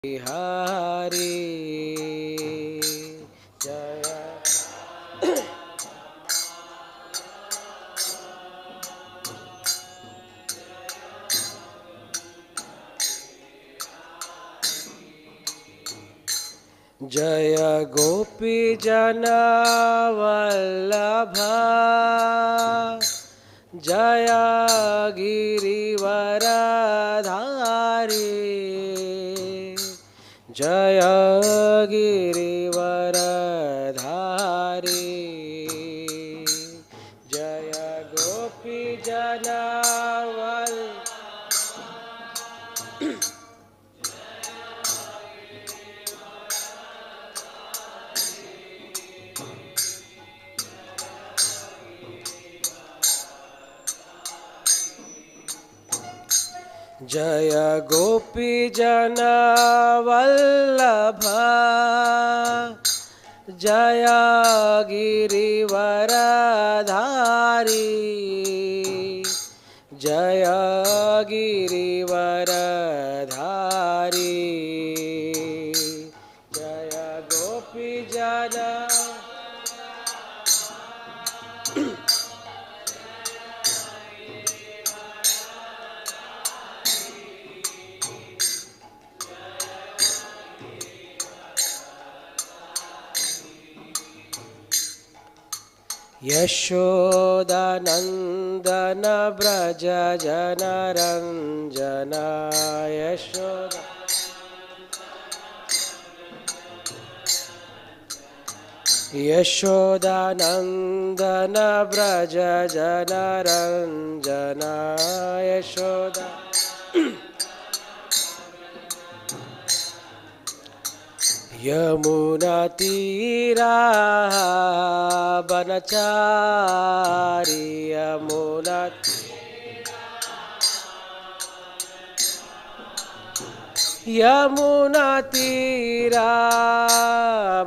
Hari Jaya Jaya Gopi Jana Vallabha Jaya Girivaradhari Jaya Girivaradhari Jaya Gopi Jana Jaya Gopi Jana Vallabha Jaya Girivaradhari Jaya Girivaradhari Jaya Gopi Jana Yashoda Nandana Vraja Jana Ranjana Yashoda Yashoda Nandana Vraja Jana Ranjana Yashoda Yamuna Tira Banachari Yamuna Yamuna Tira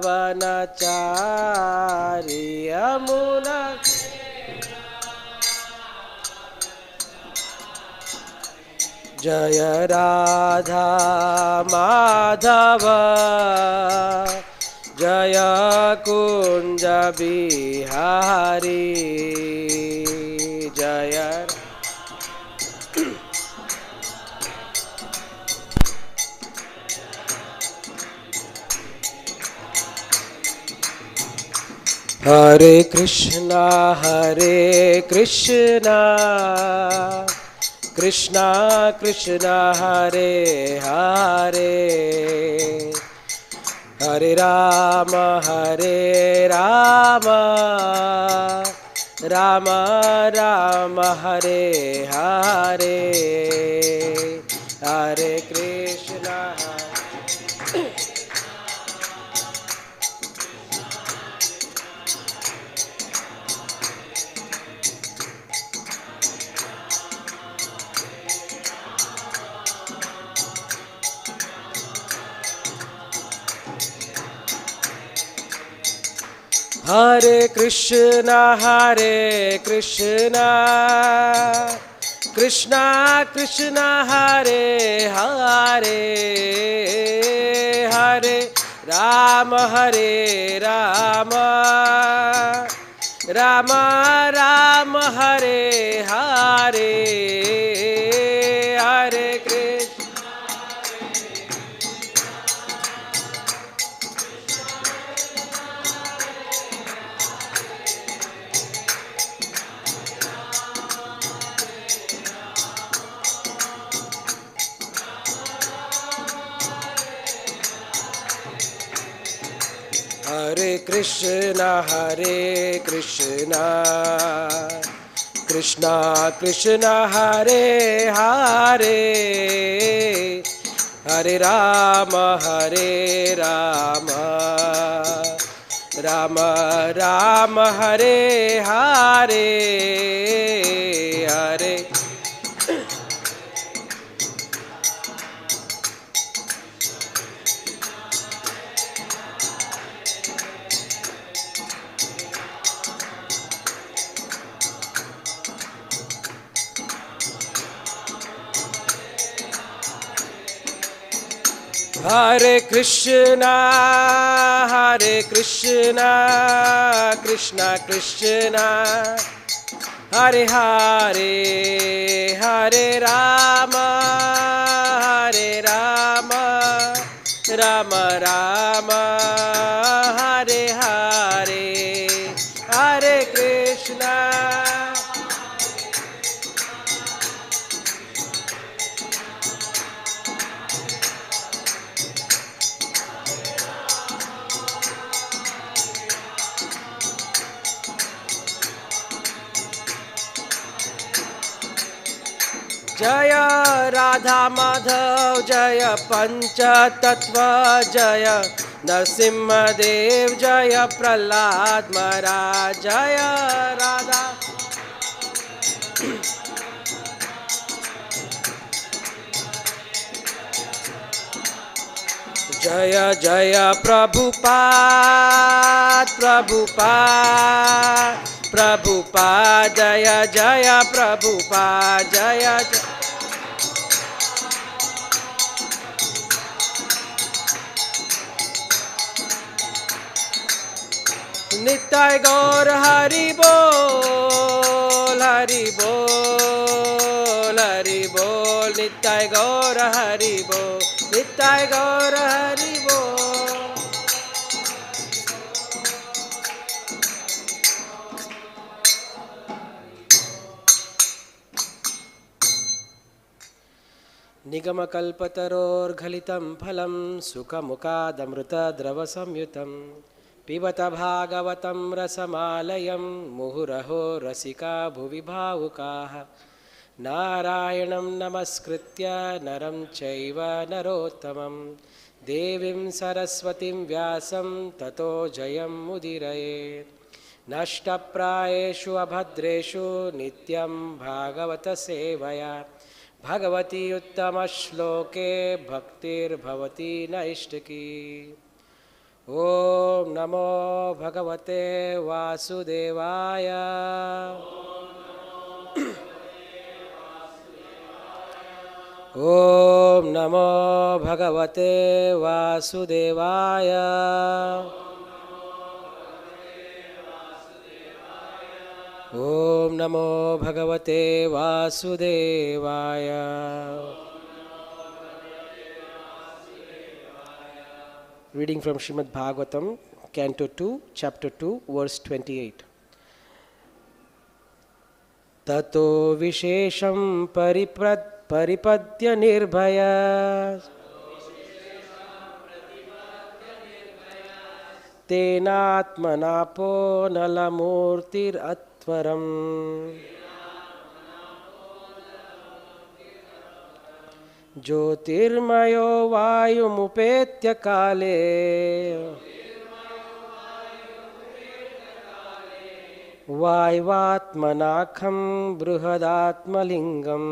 Banachari Yamuna Jaya Radha Madhava Jaya Kunja Bihari Jaya Hare Krishna Krishna Krishna Hare Hare Hare Rama Rama Rama Hare Hare Hare Krishna Hare Krishna Krishna Krishna Hare Hare Hare Rama Rama Rama Hare Hare Hare Krishna Hare Krishna Krishna Krishna Hare Hare Hare Rama Rama Rama Hare Hare Hare Hare Krishna, Hare Krishna, Krishna Krishna, Hare Hare, Hare Rama, Hare Rama, Rama Rama, Hare Hare, Hare Krishna. जय राधा माधव जय पंचतत्व जय नरसिंहदेव जय प्रहलाद महाराज जय राधा जय जय प्रभुपाद प्रभुपाद प्रभुपाद जय जय प्रभुपाद जय जय नित्य गौर हरि बोल हरि बोल हरि बोल नित्य गौर हरि बोल नित्य गौर हरि बोल। निगमकल्पतरोर्गलितं फलं सुखमुखादमृतद्रवसंयुतं पिबत भागवतं रसमालयं मुहुरहो रसिका भुवि भावुकाः नारायणं नमस्कृत्य नरं चैव नरोत्तमं देवीं सरस्वतीं व्यासं ततो जयं मुदीरयेत्। नष्टप्रायेषु अभद्रेषु नित्यं भागवत सेवया भगवती उत्तमश्लोके भक्तिर्भवति नैष्टिकी। ओम नमो भगवते वासुदेवाय ओम नमो भगवते वासुदेवाय ओम नमो भगवते वासुदेवाय। Reading from Srimad Bhagavatam, Canto 2, Chapter 2, Verse 28. Tato viśeṣaṁ pratipadya nirbhayas tenātmanāpo nala-mūrtir atvaran jyotirmayo vāyum upetya kāle vāyv-ātmanā khaṁ bṛhad ātma-liṅgam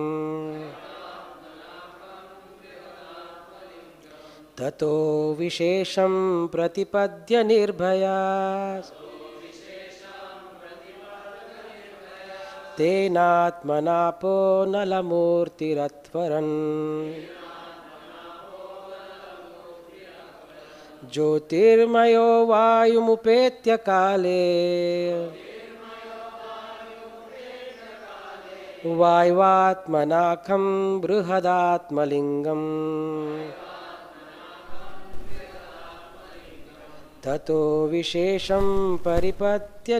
tato viśeṣaṁ pratipadya nirbhayas tenātmanāpo nala-mūrtir atvaran jyotirmayo vāyum upetya kāle vāyv-ātmanā khaṁ bṛhad ātma-liṅgam tato viśeṣaṁ pratipadya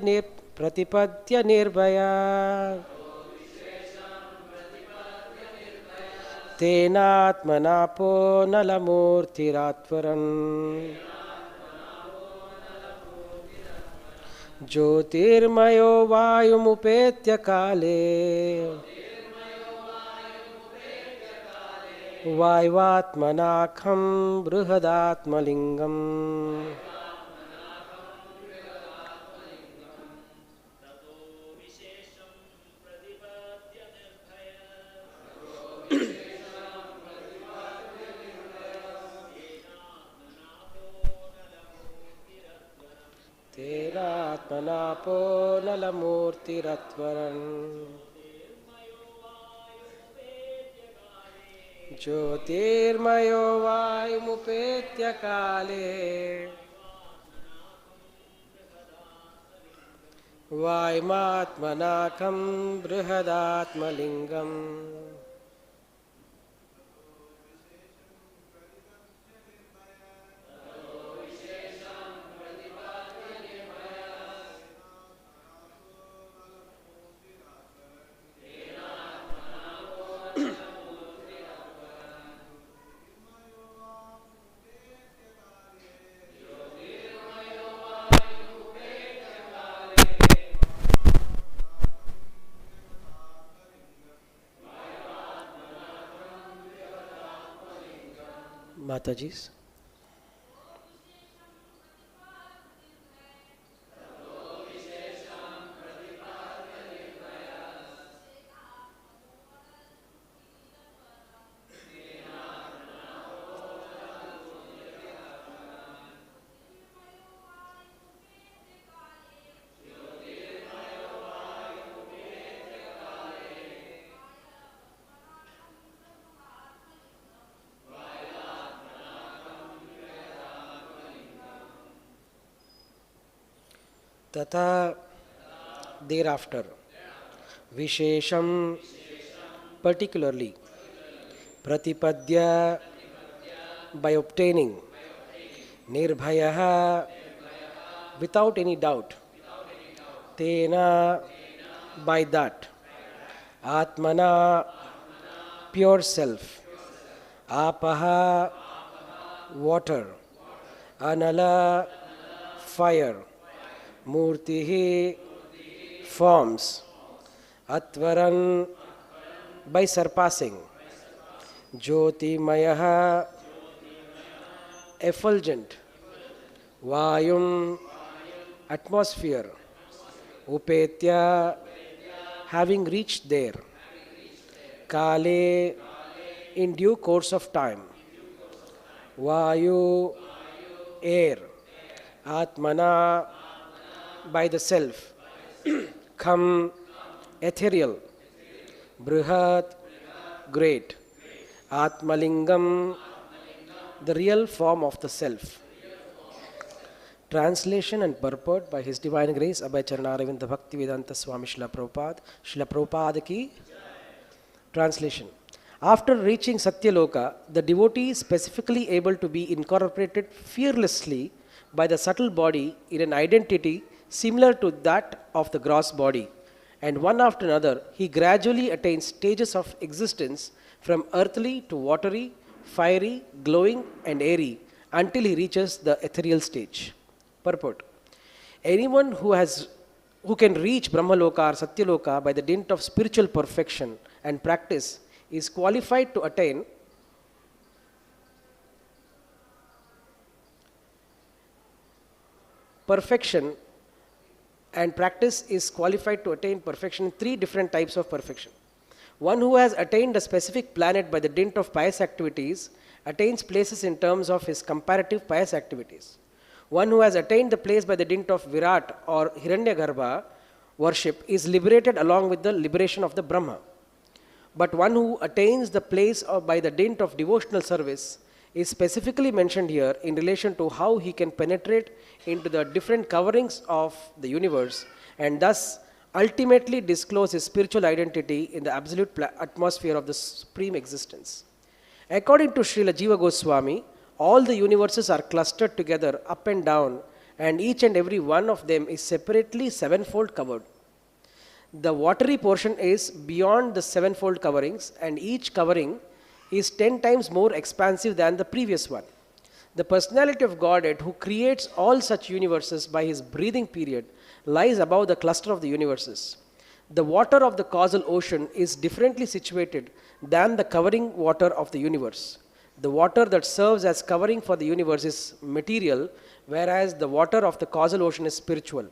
nirbhayas tenātmanāpo nala-mūrtir atvaran jyotirmayo vāyum upetya kāle vāyv-ātmanā khaṁ bṛhad ātma-liṅgam tenātmanāpo nala-mūrtir atvaran jyotirmayo vāyum upetya kāle vāyv-ātmanā khaṁ bṛhad ātma-liṅgam. Matajis. Tata, thereafter, viśeṣaṁ, particularly, pratipadya, by obtaining, nirbhayaḥ, without any doubt, tena, by that, ātmanā, pure self, āpaḥ, water, anala, fire, mūrtiḥ, forms, atvaran, by surpassing, jyotirmayo, effulgent, vāyum, atmosphere, upetya, having reached there, kāle, in due course of time, vāyu, air, ātmanā, by the self, khaṁ, ethereal, bṛhad, great, ātma-liṅgam, the real form of the self. Translation and purport by His Divine Grace Abhay Charanaravinda Bhaktivedanta Swami Srila Prabhupada. Srila Prabhupada ki translation. After reaching Satyaloka, the devotee is specifically able to be incorporated fearlessly by the subtle body in an identity similar to that of the gross body, and one after another he gradually attains stages of existence from earthly to watery, fiery, glowing and airy until he reaches the ethereal stage. Purport. Anyone who can reach Brahmaloka or Satyaloka by the dint of spiritual perfection and practice is qualified to attain perfection and practice is qualified to attain perfection in three different types of perfection. One who has attained a specific planet by the dint of pious activities attains places in terms of his comparative pious activities. One who has attained the place by the dint of Virat or Hiranyagarbha worship is liberated along with the liberation of the Brahma. But one who attains the place by the dint of devotional service is specifically mentioned here in relation to how he can penetrate into the different coverings of the universe and thus ultimately disclose his spiritual identity in the absolute atmosphere of the supreme existence. According to Srila Jiva Goswami, all the universes are clustered together up and down, and each and every one of them is separately sevenfold covered. The watery portion is beyond the sevenfold coverings, and each covering is 10 times more expansive than the previous one. The personality of Godhead, who creates all such universes by his breathing period, lies above the cluster of the universes. The water of the causal ocean is differently situated than the covering water of the universe. The water that serves as covering for the universe is material, whereas the water of the causal ocean is spiritual.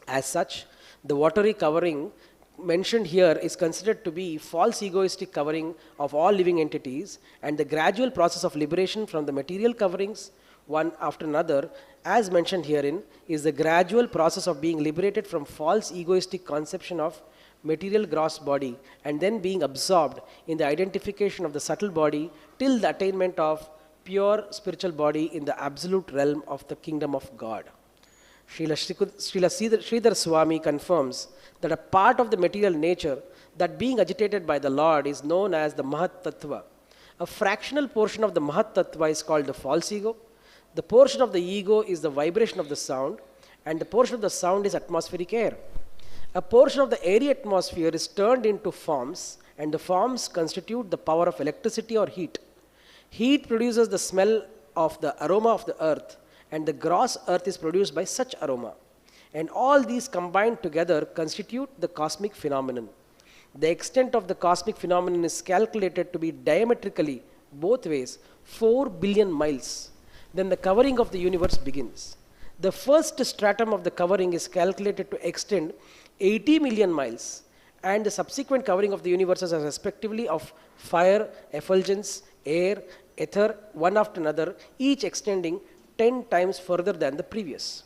As such, the watery covering mentioned here is considered to be false egoistic covering of all living entities, and the gradual process of liberation from the material coverings, one after another, as mentioned herein, is the gradual process of being liberated from false egoistic conception of material gross body and then being absorbed in the identification of the subtle body till the attainment of pure spiritual body in the absolute realm of the kingdom of God. Srila Sridhar Swami confirms that a part of the material nature that being agitated by the Lord is known as the Mahat Tattva. A fractional portion of the Mahat Tattva is called the false ego. The portion of the ego is the vibration of the sound, and the portion of the sound is atmospheric air. A portion of the airy atmosphere is turned into forms, and the forms constitute the power of electricity or heat. Heat produces the smell of the aroma of the earth, and the gross earth is produced by such aroma. And all these combined together constitute the cosmic phenomenon. The extent of the cosmic phenomenon is calculated to be diametrically, both ways, 4 billion miles. Then the covering of the universe begins. The first stratum of the covering is calculated to extend 80 million miles, and the subsequent covering of the universes are respectively of fire, effulgence, air, ether, one after another, each extending 10 times further than the previous.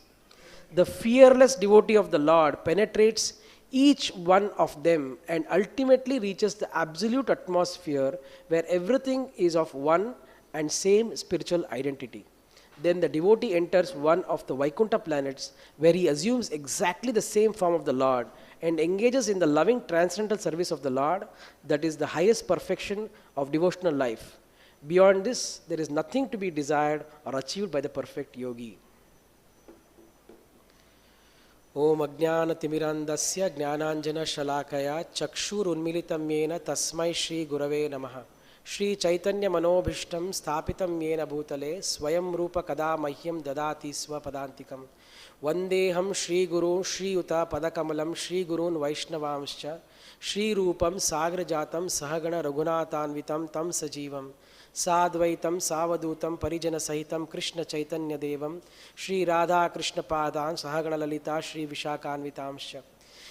The fearless devotee of the Lord penetrates each one of them and ultimately reaches the absolute atmosphere where everything is of one and same spiritual identity. Then the devotee enters one of the Vaikuntha planets where he assumes exactly the same form of the Lord and engages in the loving transcendental service of the Lord, that is the highest perfection of devotional life. Beyond this, there is nothing to be desired or achieved by the perfect yogi. Om Ajnana Timirandasya Jnananjana Shalakaya Chakshur Unmilitam Yena Tasmai Shri Gurave Namaha Shri Chaitanya Manobhishtam Sthapitam Yena Bhutale Swayam Rupa Kada Mahyam Dadati Swapadantikam Vandeham Shri Guru Shri Uta Padakamalam Shri Gurun Vaishnavamscha Shri Rupam Sagra Jatam Sahagana Raghunatanvitam Tam Sajivam Sadvaitam Savadutam Parijana Sahitam Krishna Chaitanya Devam Shri Radha Krishna Padan Sahagana Lalita Shri Vishakanvitamscha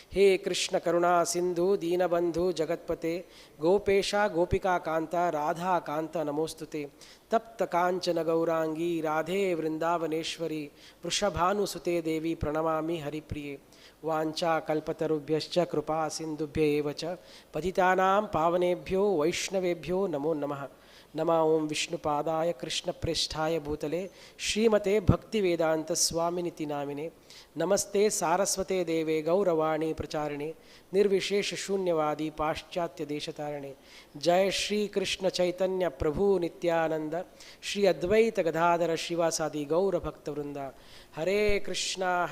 He Krishna Karuna Sindhu Deenabandhu Jagatpate Gopesha Gopika Kanta Radha Kanta Namostute Tapta Kanchana Gaurangi Radhe Vrindavaneshwari Vrishabhanu Sute Devi Pranamami Haripriye Vancha Kalpatarubhyascha Krupa Sindhubhya Evacha Patitanam Pavanebhyo Vaishnavebhyo Namo Namaha Nama Om Vishnu Padaya Krishna Presthaya Bhutale Srimate Bhakti Vedanta Swaminiti Namine Namaste Saraswate Deve Gauravani Pracharine Nirvishesha Shunyavadi Paschatya Deshatarane Jai Shri Krishna Chaitanya Prabhu Nityananda Shri Advaita Gadadhara Shivasadi Gaura Bhakta Vrinda Hare Krishna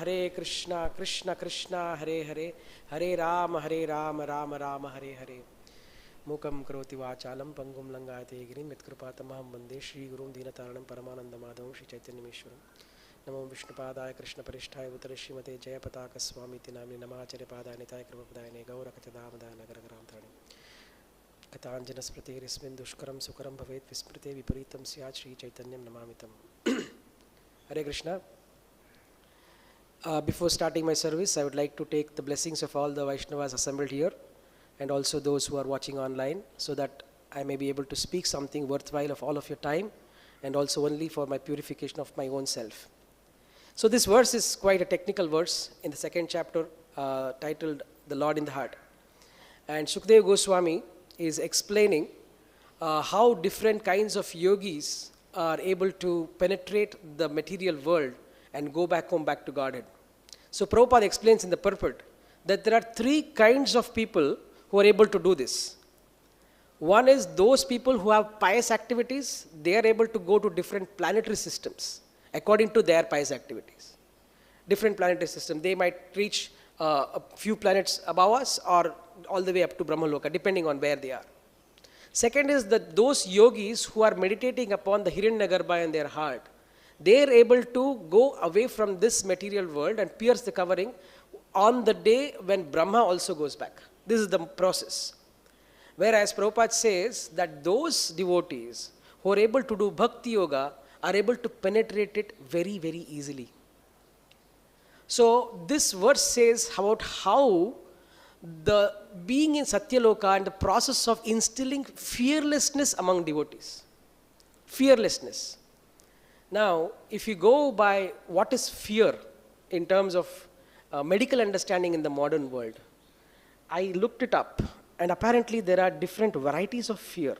Krishna Krishna Hare Hare Hare Rama Rama Rama Hare Hare Mukam Karoti Vachalam Pangum Langayate Girim Yatkripatamaham Bande Shri Gurum Dinataranam Paramanandamadavam Shri Chaitanya Mishwaram Namo Vishnu Padaya Krishna Parishtaya Uttara Srimate Jayapataka Swami Tinamni Namacharya Padaya Nitaya Kripapadayane Gaura Katadamadaya Nagaragaramtani Katanjana Sprate Rismin Dushkaram Sukaram Bhavet Visprate Viparitam Syat Shri Chaitanyam Namamitam Hare Krishna. Before starting my service, I would like to take the blessings of all the Vaishnavas assembled here and also those who are watching online, so that I may be able to speak something worthwhile of all of your time and also only for my purification of my own self. So this verse is quite a technical verse in the second chapter titled The Lord in the Heart. And Shukdev Goswami is explaining how different kinds of yogis are able to penetrate the material world and go back home, back to Godhead. So Prabhupada explains in the purport that there are three kinds of people who are able to do this. One is those people who have pious activities. They are able to go to different planetary systems according to their pious activities. Different planetary systems. They might reach a few planets above us or all the way up to Brahmaloka, depending on where they are. Second is that those yogis who are meditating upon the Hiranyagarbha in their heart, they are able to go away from this material world and pierce the covering on the day when Brahma also goes back. This is the process. Whereas Prabhupada says that those devotees who are able to do bhakti yoga are able to penetrate it very, very easily. So this verse says about how the being in Satyaloka and the process of instilling fearlessness among devotees. Fearlessness. Now, if you go by what is fear in terms of medical understanding in the modern world, I looked it up, and apparently there are different varieties of fear.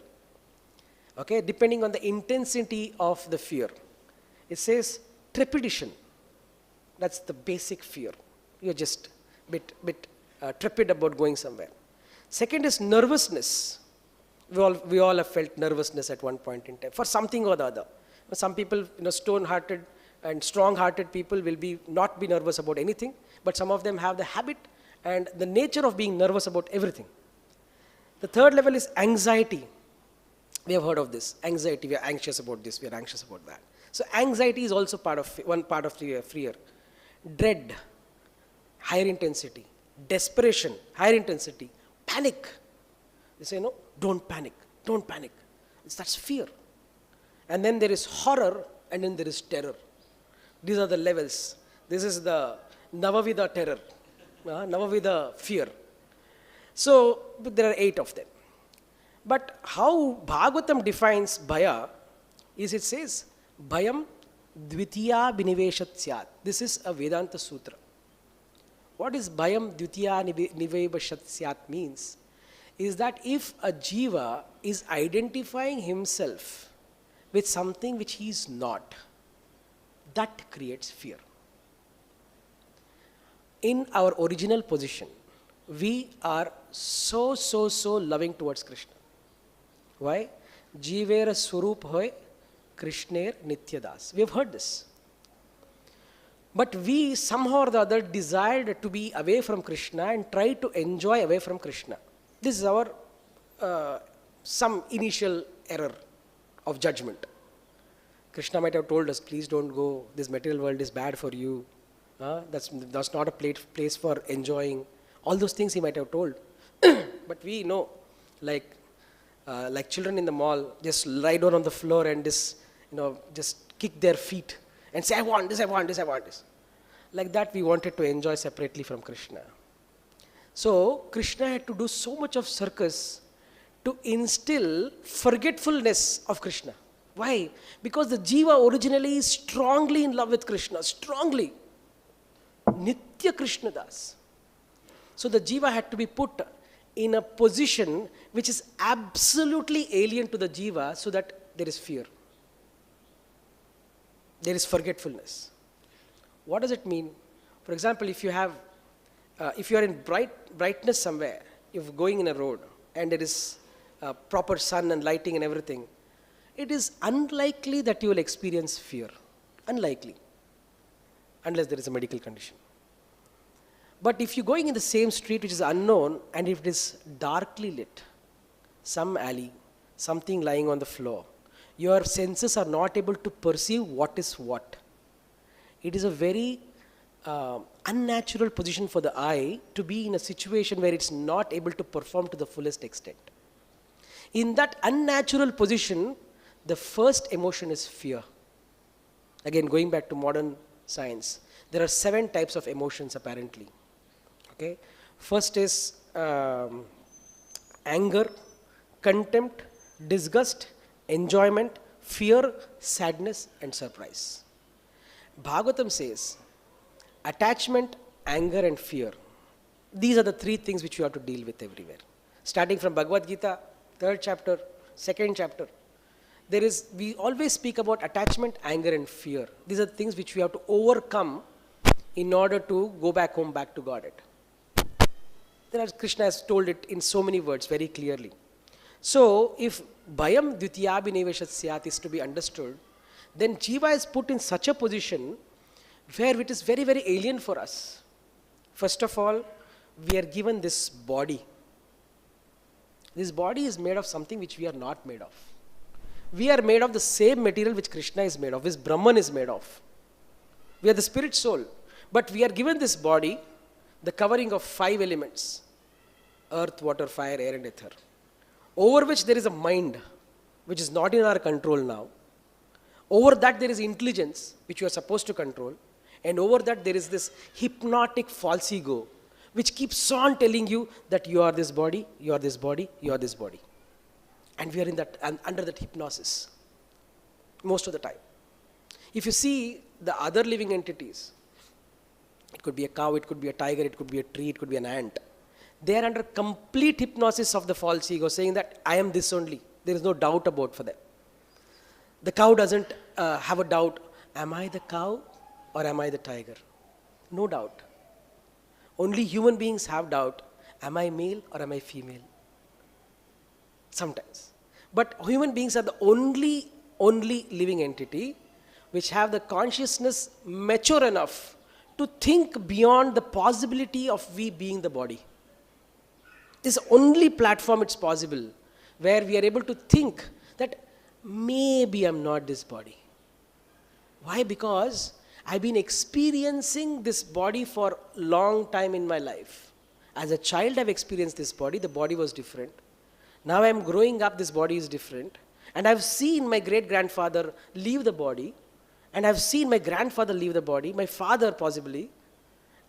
Okay, depending on the intensity of the fear. It says trepidation. That's the basic fear. You're just bit trepid about going somewhere. Second is nervousness. We all have felt nervousness at one point in time for something or the other. Some people, stone-hearted and strong-hearted people will not be nervous about anything, but some of them have the habit and the nature of being nervous about everything. The third level is anxiety. We have heard of this. Anxiety, we are anxious about this, we are anxious about that. So anxiety is also one part of the fear. Dread, higher intensity. Desperation, higher intensity. Panic. They say, no, don't panic, don't panic. That's fear. And then there is horror, and then there is terror. These are the levels. This is the Navavida terror, Navavida fear. So there are 8 of them. But how Bhagavatam defines bhaya is it says, bhayam dvitiya biniveshat syat. This is a Vedanta sutra. What is bhayam dvitiya biniveshat syat means is that if a jiva is identifying himself with something which he is not, that creates fear. In our original position, we are so loving towards Krishna. Why? Jivera swarup hoy, Krishner nityadas. We have heard this. But we somehow or the other desired to be away from Krishna and try to enjoy away from Krishna. This is our some initial error of judgment. Krishna might have told us, please don't go, this material world is bad for you. That's not a place for enjoying. All those things he might have told. But we know, like children in the mall, just lie down on the floor and just kick their feet and say, I want this, I want this, I want this. Like that we wanted to enjoy separately from Krishna. So Krishna had to do so much of circus to instill forgetfulness of Krishna. Why? Because the jiva originally is strongly in love with Krishna, strongly. Nitya Krishna das. So the jiva had to be put in a position which is absolutely alien to the jiva so that there is fear. There is forgetfulness. What does it mean? For example, if you are in brightness somewhere, if you're going in a road and there is proper sun and lighting and everything, it is unlikely that you will experience fear. Unlikely. Unless there is a medical condition. But if you're going in the same street which is unknown and if it is darkly lit, some alley, something lying on the floor, your senses are not able to perceive what is what. It is a very unnatural position for the eye to be in a situation where it's not able to perform to the fullest extent. In that unnatural position, the first emotion is fear. Again, going back to modern science, there are 7 types of emotions apparently. Okay? First is anger, contempt, disgust, enjoyment, fear, sadness, and surprise. Bhagavatam says, attachment, anger, and fear. These are the 3 things which you have to deal with everywhere. Starting from Bhagavad Gita, 3rd chapter, 2nd chapter. We always speak about attachment, anger, and fear. These are the things which we have to overcome in order to go back home, back to Godhead. Krishna has told it in so many words very clearly. So, if bhayam dvitiya biniveshat syat is to be understood, then jiva is put in such a position where it is very, very alien for us. First of all, we are given this body. This body is made of something which we are not made of. We are made of the same material which Krishna is made of, which Brahman is made of. We are the spirit soul. But we are given this body, the covering of 5 elements, earth, water, fire, air and ether, over which there is a mind, which is not in our control now. Over that there is intelligence, which you are supposed to control. And over that there is this hypnotic false ego, which keeps on telling you that you are this body, you are this body, you are this body. And we are in that, under that hypnosis, most of the time. If you see the other living entities, it could be a cow, it could be a tiger, it could be a tree, it could be an ant. They are under complete hypnosis of the false ego, saying that I am this only. There is no doubt about for them. The cow doesn't have a doubt. Am I the cow or am I the tiger? No doubt. Only human beings have doubt. Am I male or am I female? Sometimes. But human beings are the only living entity which have the consciousness mature enough to think beyond the possibility of we being the body. This is the only platform it's possible where we are able to think that maybe I'm not this body. Why? Because I've been experiencing this body for a long time in my life. As a child, I've experienced this body. The body was different. Now I'm growing up, this body is different. And I've seen my great-grandfather leave the body. And I've seen my grandfather leave the body, my father possibly.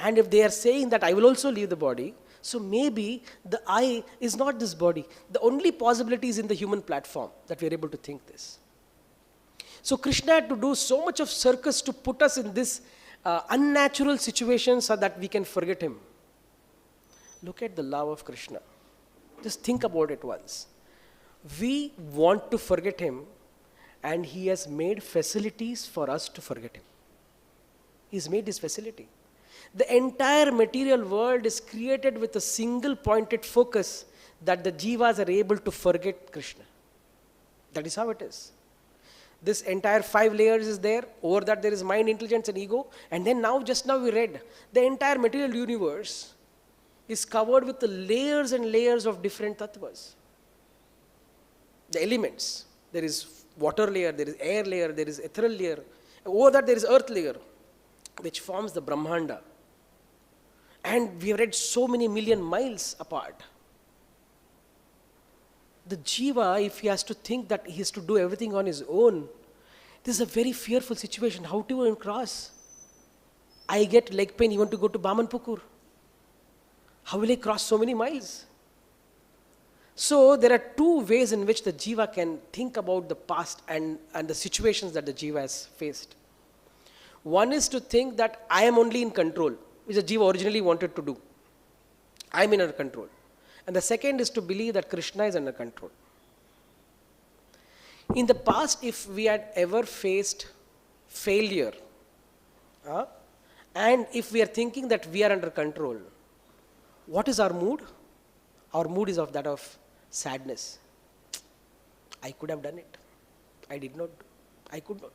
And if they are saying that I will also leave the body, so maybe the I is not this body. The only possibility is in the human platform that we are able to think this. So Krishna had to do so much of circus to put us in this unnatural situation so that we can forget him. Look at the love of Krishna. Just think about it once. We want to forget him, and he has made facilities for us to forget him. He's made this facility. The entire material world is created with a single pointed focus that the jivas are able to forget Krishna. That is how it is. This entire 5 layers is there. Over that there is mind, intelligence and ego. And then just now we read, the entire material universe is covered with the layers and layers of different tattvas. The elements. There is water layer, there is air layer, there is ethereal layer. Over that there is earth layer, which forms the Brahmanda. And we have read so many million miles apart. The jiva, if he has to think that he has to do everything on his own, this is a very fearful situation. How to even cross? I get leg pain, you want to go to Bamanpukur. How will I cross so many miles? So there are 2 ways in which the jiva can think about the past and the situations that the jiva has faced. One is to think that I am only in control, which the jiva originally wanted to do. I am in under control. And the second is to believe that Krishna is under control. In the past, if we had ever faced failure, and if we are thinking that we are under control, what is our mood? Our mood is of that of sadness. I could have done it. I did not. I could not.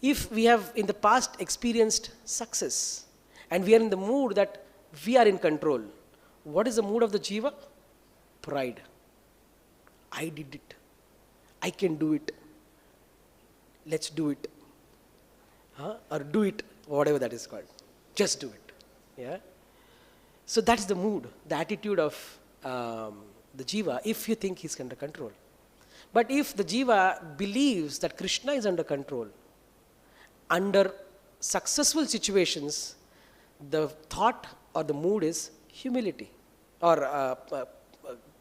If we have in the past experienced success, and we are in the mood that we are in control, what is the mood of the jiva? Pride. I did it. I can do it. Let's do it. Or do it, whatever that is called. Just do it. Yeah. So that's the mood, the attitude of the jiva, if you think he's under control. But if the jiva believes that Krishna is under control, under successful situations, the thought or the mood is humility or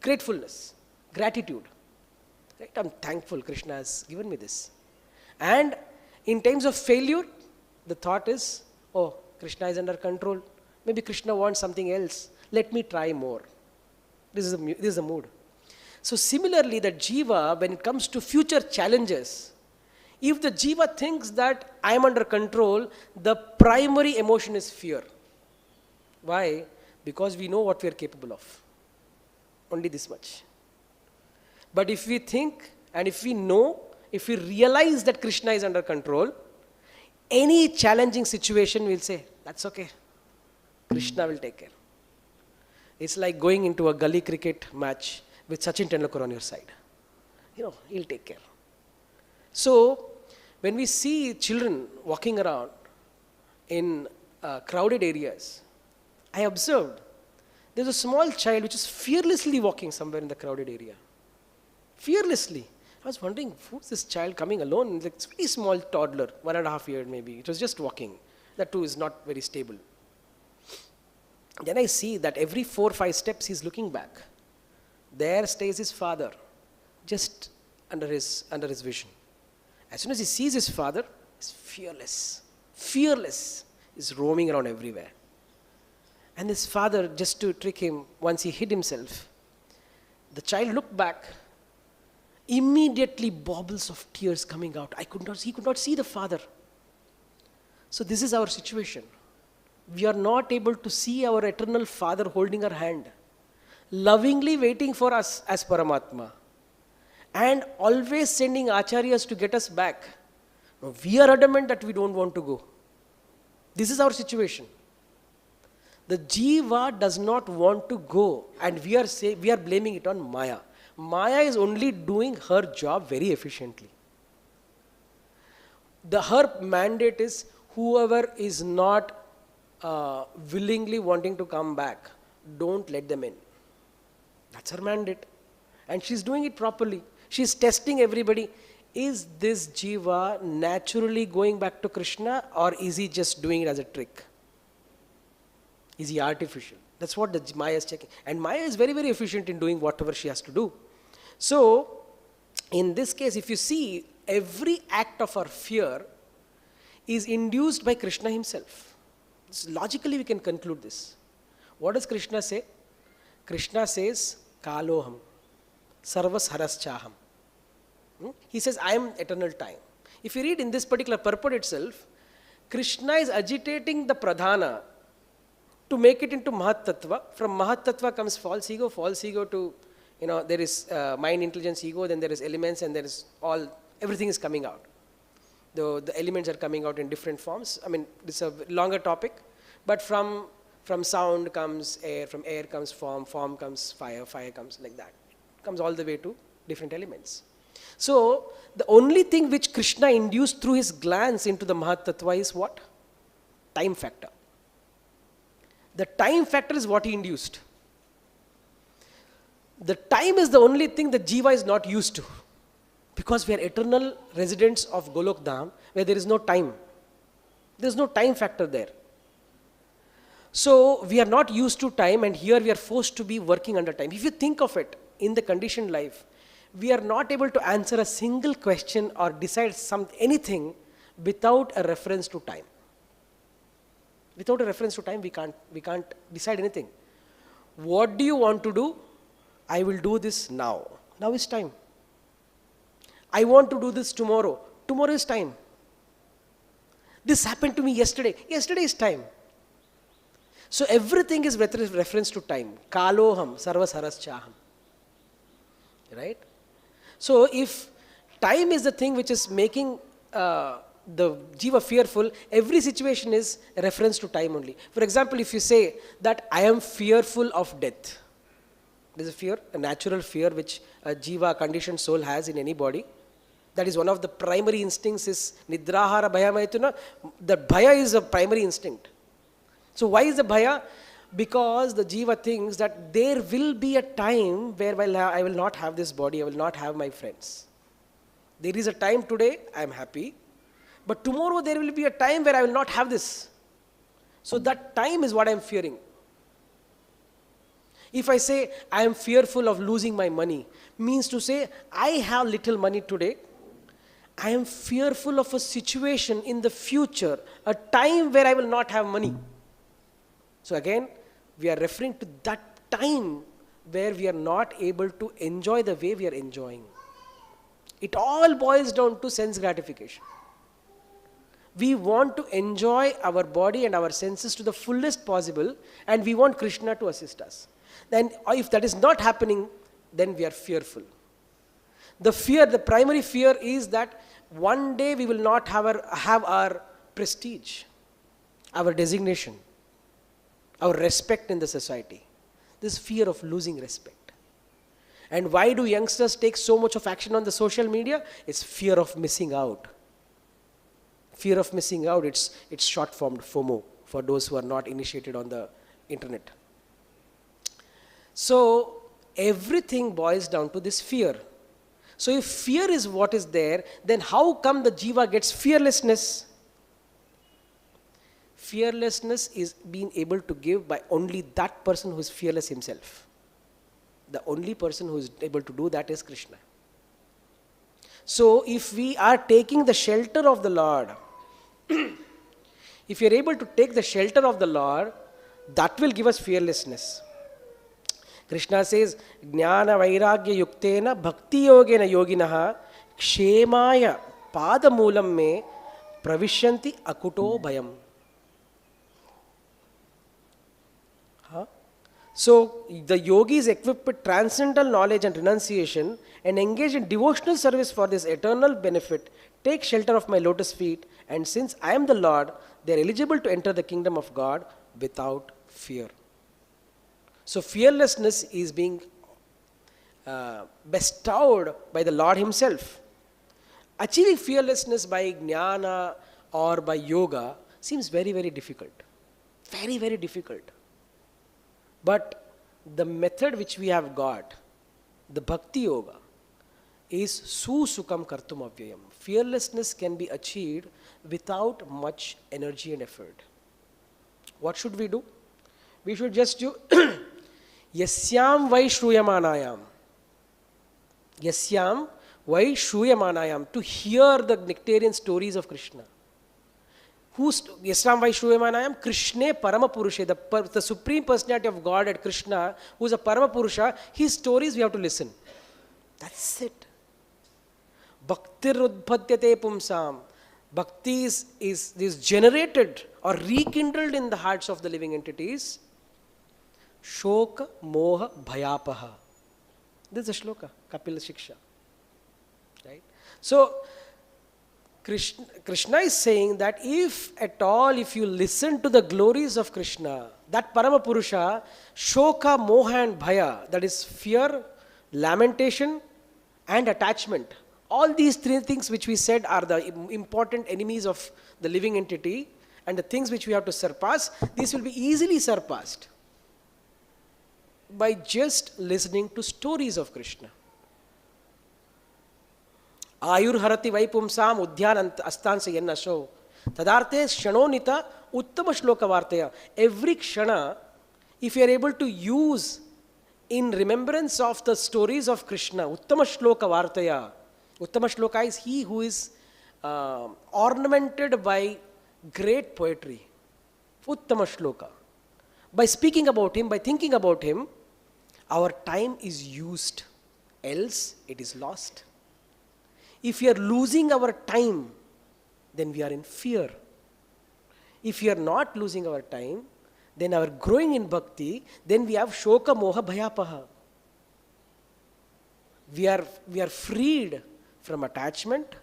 gratefulness, gratitude. Right? I'm thankful Krishna has given me this. And in times of failure, the thought is, oh, Krishna is under control. Maybe Krishna wants something else. Let me try more. This is the mood. So similarly, the jiva, when it comes to future challenges, if the jiva thinks that I am under control, the primary emotion is fear. Why? Because we know what we are capable of. Only this much. But if we think and if we know, if we realize that Krishna is under control, any challenging situation we'll say, that's okay. Krishna will take care. It's like going into a gully cricket match with Sachin Tendulkar on your side. He'll take care. So, when we see children walking around in crowded areas, I observed there's a small child which is fearlessly walking somewhere in the crowded area. Fearlessly. I was wondering, who's this child coming alone? It's a very small toddler, 1.5 years maybe. It was just walking. That too is not very stable. Then I see that every 4 or 5 steps he's looking back. There stays his father, just under his vision. As soon as he sees his father, he's fearless. Fearless. He's roaming around everywhere. And his father, just to trick him, once he hid himself, the child looked back, immediately baubles of tears coming out. He could not see the father. So this is our situation. We are not able to see our eternal Father holding our hand, lovingly waiting for us as Paramatma, and always sending acharyas to get us back. Now, we are adamant that we don't want to go. This is our situation. The jiva does not want to go, and we are blaming it on Maya. Maya is only doing her job very efficiently. Her mandate is whoever is not willingly wanting to come back, don't let them in. That's her mandate. And she's doing it properly. She's testing everybody. Is this jiva naturally going back to Krishna, or is he just doing it as a trick? Is he artificial? That's what the Maya is checking. And Maya is very, very efficient in doing whatever she has to do. So, in this case, if you see, every act of our fear is induced by Krishna himself. So logically, we can conclude this. What does Krishna say? Krishna says, Kaloham, Sarvas Haraschaham. He says, I am eternal time. If you read in this particular purport itself, Krishna is agitating the pradhana to make it into Mahat-tattva. From Mahat-tattva comes false ego to, there is mind, intelligence, ego, then there is elements, and there is everything is coming out. The elements are coming out in different forms. I mean, it's a longer topic, but from sound comes air, from air comes form comes fire comes like that. It comes all the way to different elements. So, the only thing which Krishna induced through his glance into the Mahat-tattva is what? Time factor. The time factor is what he induced. The time is the only thing the jiva is not used to. Because we are eternal residents of Golok Dham, where there is no time. There is no time factor there. So, we are not used to time, and here we are forced to be working under time. If you think of it, in the conditioned life, we are not able to answer a single question or decide anything without a reference to time. Without a reference to time, we can't decide anything. What do you want to do? I will do this now. Now is time. I want to do this tomorrow. Tomorrow is time. This happened to me yesterday. Yesterday is time. So everything is with reference to time. Kaloham, sarvas haraschaham. Right? So if time is the thing which is making the jiva fearful, every situation is a reference to time only. For example, if you say that I am fearful of death. There is a fear, a natural fear which a jiva, a conditioned soul has in any body. That is one of the primary instincts is nidrahara bhaya. The bhaya is a primary instinct. So why is the bhaya? Because the jiva thinks that there will be a time where I will not have this body, I will not have my friends. There is a time today, I am happy. But tomorrow there will be a time where I will not have this. So that time is what I am fearing. If I say I am fearful of losing my money, means to say I have little money today. I am fearful of a situation in the future, a time where I will not have money. So again, we are referring to that time where we are not able to enjoy the way we are enjoying. It all boils down to sense gratification. We want to enjoy our body and our senses to the fullest possible, and we want Krishna to assist us. Then if that is not happening, then we are fearful. The primary fear is that one day we will not have our prestige, our designation, our respect in the society. This fear of losing respect. And why do youngsters take so much of action on the social media? It's fear of missing out. Fear of missing out, it's short formed FOMO for those who are not initiated on the internet. So everything boils down to this fear. So if fear is what is there, then how come the jiva gets fearlessness? Fearlessness is being able to give by only that person who is fearless himself. The only person who is able to do that is Krishna. So if we are taking the shelter of the Lord, if you are able to take the shelter of the Lord, That will give us fearlessness. Krishna says, Jnana Vairagya Yuktena Bhakti Yogena Yoginaha Kshemaya Padamulam Me Pravishyanti Akuto Bhayam. So, the yogi is equipped with transcendental knowledge and renunciation and engage in devotional service for this eternal benefit. Take shelter of my lotus feet, and since I am the Lord, they are eligible to enter the kingdom of God without fear. So, fearlessness is being bestowed by the Lord Himself. Achieving fearlessness by jnana or by yoga seems very, very difficult. Very, very difficult. But the method which we have got, the bhakti yoga, is susukam kartum avyayam. Fearlessness can be achieved without much energy and effort. What should we do? We should just do yasyam vai shruyamanayam. Yasyam vai shruyamanayam. To hear the nectarian stories of Krishna. Who's Yasyam vai shruyamanayam? Krishna Paramapurusha, the Supreme Personality of God at Krishna, who is a Paramapurusha, his stories we have to listen. That's it. Bhaktir udbhadyate pumsam. Bhakti is generated or rekindled in the hearts of the living entities. Shoka moha bhayapaha. This is a shloka, Kapila Shiksha. Right? So, Krishna is saying that if at all, if you listen to the glories of Krishna, that Paramapurusha, Shoka, Moha and Bhaya, that is fear, lamentation and attachment. All these three things which we said are the important enemies of the living entity and the things which we have to surpass, these will be easily surpassed by just listening to stories of Krishna. Ayur harati vaipumsam udhyan astansa yennasho tadarte shanonita uttama shloka vartaya. Every kshana, if you are able to use in remembrance of the stories of Krishna, uttama shloka vartaya. Uttama shloka is he who is ornamented by great poetry. Uttama shloka. By speaking about him, by thinking about him, our time is used, else it is lost. If we are losing our time, then we are in fear. If we are not losing our time, then our growing in bhakti, then we have shoka moha bhayapaha. We are freed from attachment,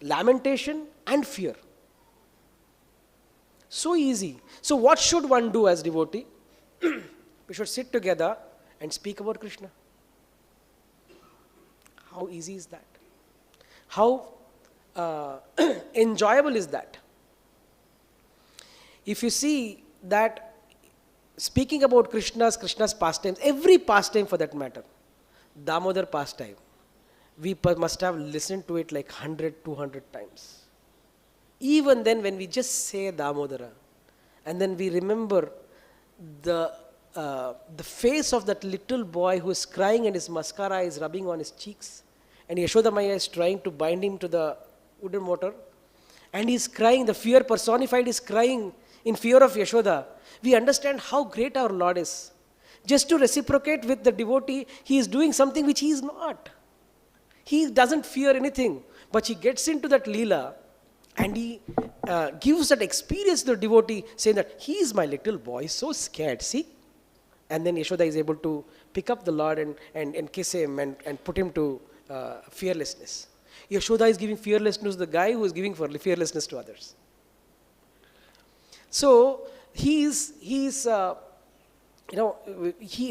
lamentation and fear. So easy. So what should one do as devotee? We should sit together and speak about Krishna. How easy is that? How enjoyable is that? If you see that speaking about Krishna's pastimes, every pastime for that matter, Damodar pastime, we must have listened to it like 100, 200 times. Even then when we just say Damodara, and then we remember the face of that little boy who is crying and his mascara is rubbing on his cheeks, and Yashoda Maya is trying to bind him to the wooden motor, and he is crying, the fear personified is crying in fear of Yashoda. We understand how great our Lord is. Just to reciprocate with the devotee, he is doing something which he is not. He doesn't fear anything, but he gets into that leela and he gives that experience to the devotee, saying that he is my little boy, so scared, see? And then Yashoda is able to pick up the Lord and kiss him and put him to fearlessness. Yashoda is giving fearlessness to the guy who is giving fearlessness to others. So he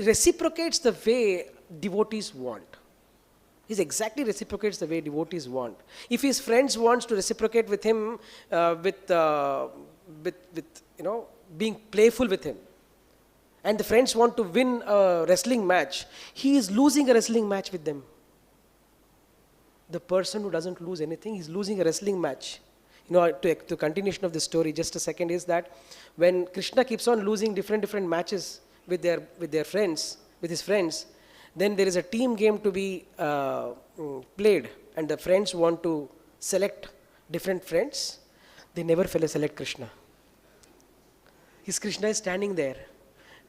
reciprocates the way devotees want. He exactly reciprocates the way devotees want. If his friends wants to reciprocate with him, being playful with him, and the friends want to win a wrestling match, he is losing a wrestling match with them. The person who doesn't lose anything, he's losing a wrestling match. To continuation of the story, just a second, is that when Krishna keeps on losing different matches with their friends, with his friends, then there is a team game to be played, and the friends want to select different friends. They never select Krishna. His Krishna is standing there.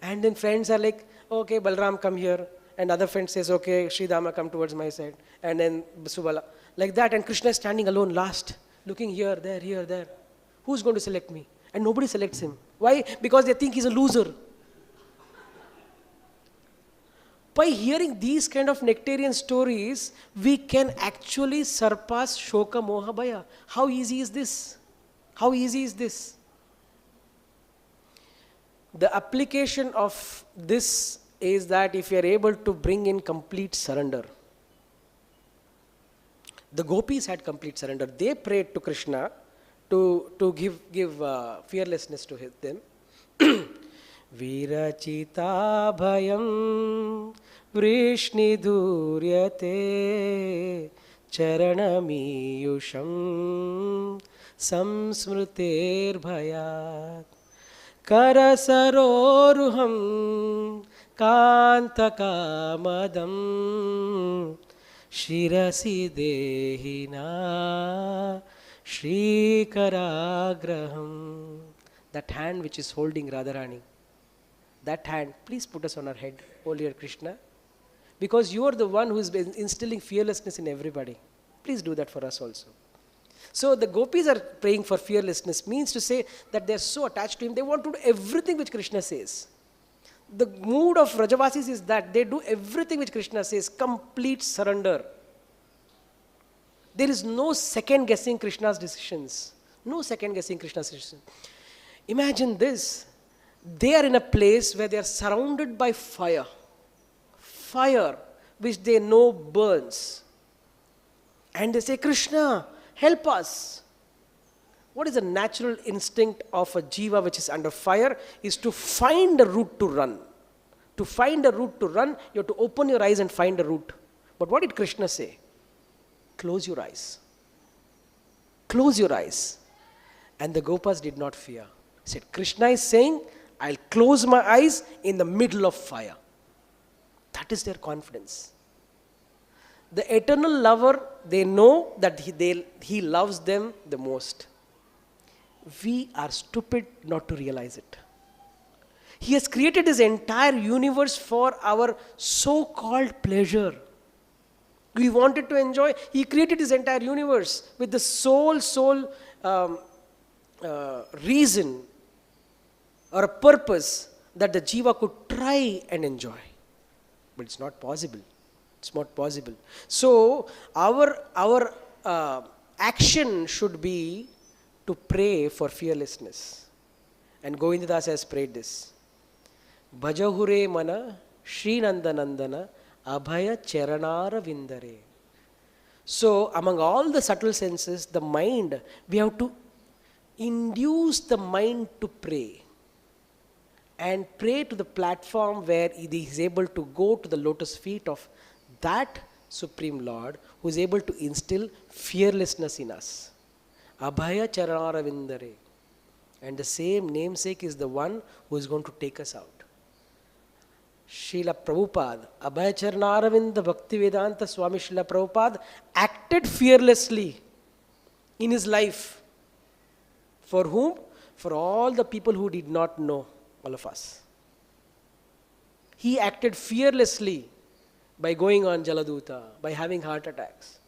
And then friends are like, okay, Balram, come here. And other friend says, okay, Sridama, come towards my side. And then Subala. Like that. And Krishna is standing alone last, looking here, there. Who's going to select me? And nobody selects him. Why? Because they think he's a loser. By hearing these kind of nectarian stories, we can actually surpass Shoka Moha Bhaya. How easy is this? How easy is this? The application of this is that if you are able to bring in complete surrender. The gopis had complete surrender. They prayed to Krishna to give fearlessness to them. Virachita bhayam vrishni duryate charanamiyusham samsmruter bhayat karasaroruham kantakamadam shirasi dehina shrikaragraham. That hand which is holding Radharani, that hand, please put us on our head, O Lord Krishna, because you are the one who is instilling fearlessness in everybody. Please do that for us also. So the gopis are praying for fearlessness, means to say that they are so attached to him, they want to do everything which Krishna says. The mood of Rajavasis is that they do everything which Krishna says, complete surrender. There is no second guessing Krishna's decisions. No second guessing Krishna's decisions. Imagine this. They are in a place where they are surrounded by fire. Fire which they know burns. And they say, Krishna, help us. What is the natural instinct of a jiva which is under fire is to find a route to run. To find a route to run, you have to open your eyes and find a route. But what did Krishna say? Close your eyes. Close your eyes. And the Gopas did not fear. He said, Krishna is saying, I'll close my eyes in the middle of fire. That is their confidence. The eternal lover, they know that he loves them the most. We are stupid not to realize it. He has created his entire universe for our so-called pleasure. We wanted to enjoy. He created his entire universe with the sole reason or a purpose that the jiva could try and enjoy. But it's not possible. It's not possible. So our action should be to pray for fearlessness. And Govindadas has prayed this. Bhajahure mana Shri Nandanandana Abhaya Charanara Vindare. So among all the subtle senses, the mind, we have to induce the mind to pray. And pray to the platform where he is able to go to the lotus feet of that Supreme Lord who is able to instill fearlessness in us. Abhaya Charanara Vindare. And the same namesake is the one who is going to take us out. Srila Prabhupada, Abhaya Charanaravinda Bhaktivedanta Swami Srila Prabhupada acted fearlessly in his life. For whom? For all the people who did not know, all of us. He acted fearlessly by going on Jaladuta, by having heart attacks.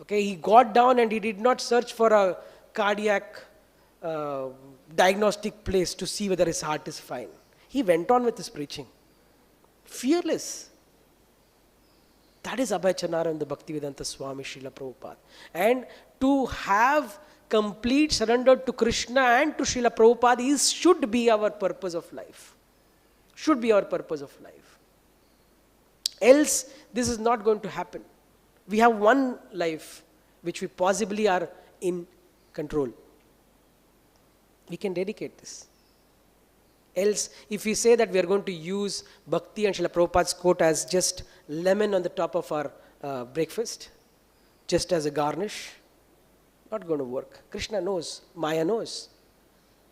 Okay, he got down and he did not search for a cardiac diagnostic place to see whether his heart is fine. He went on with his preaching. Fearless. That is Abhaya Charanaravinda Bhaktivedanta Swami Srila Prabhupada. And to have complete surrender to Krishna and to Srila Prabhupada should be our purpose of life. Should be our purpose of life. Else, this is not going to happen. We have one life which we possibly are in control. We can dedicate this. Else, if we say that we are going to use Bhakti and Srila Prabhupada's quote as just lemon on the top of our breakfast, just as a garnish, not going to work. Krishna knows, Maya knows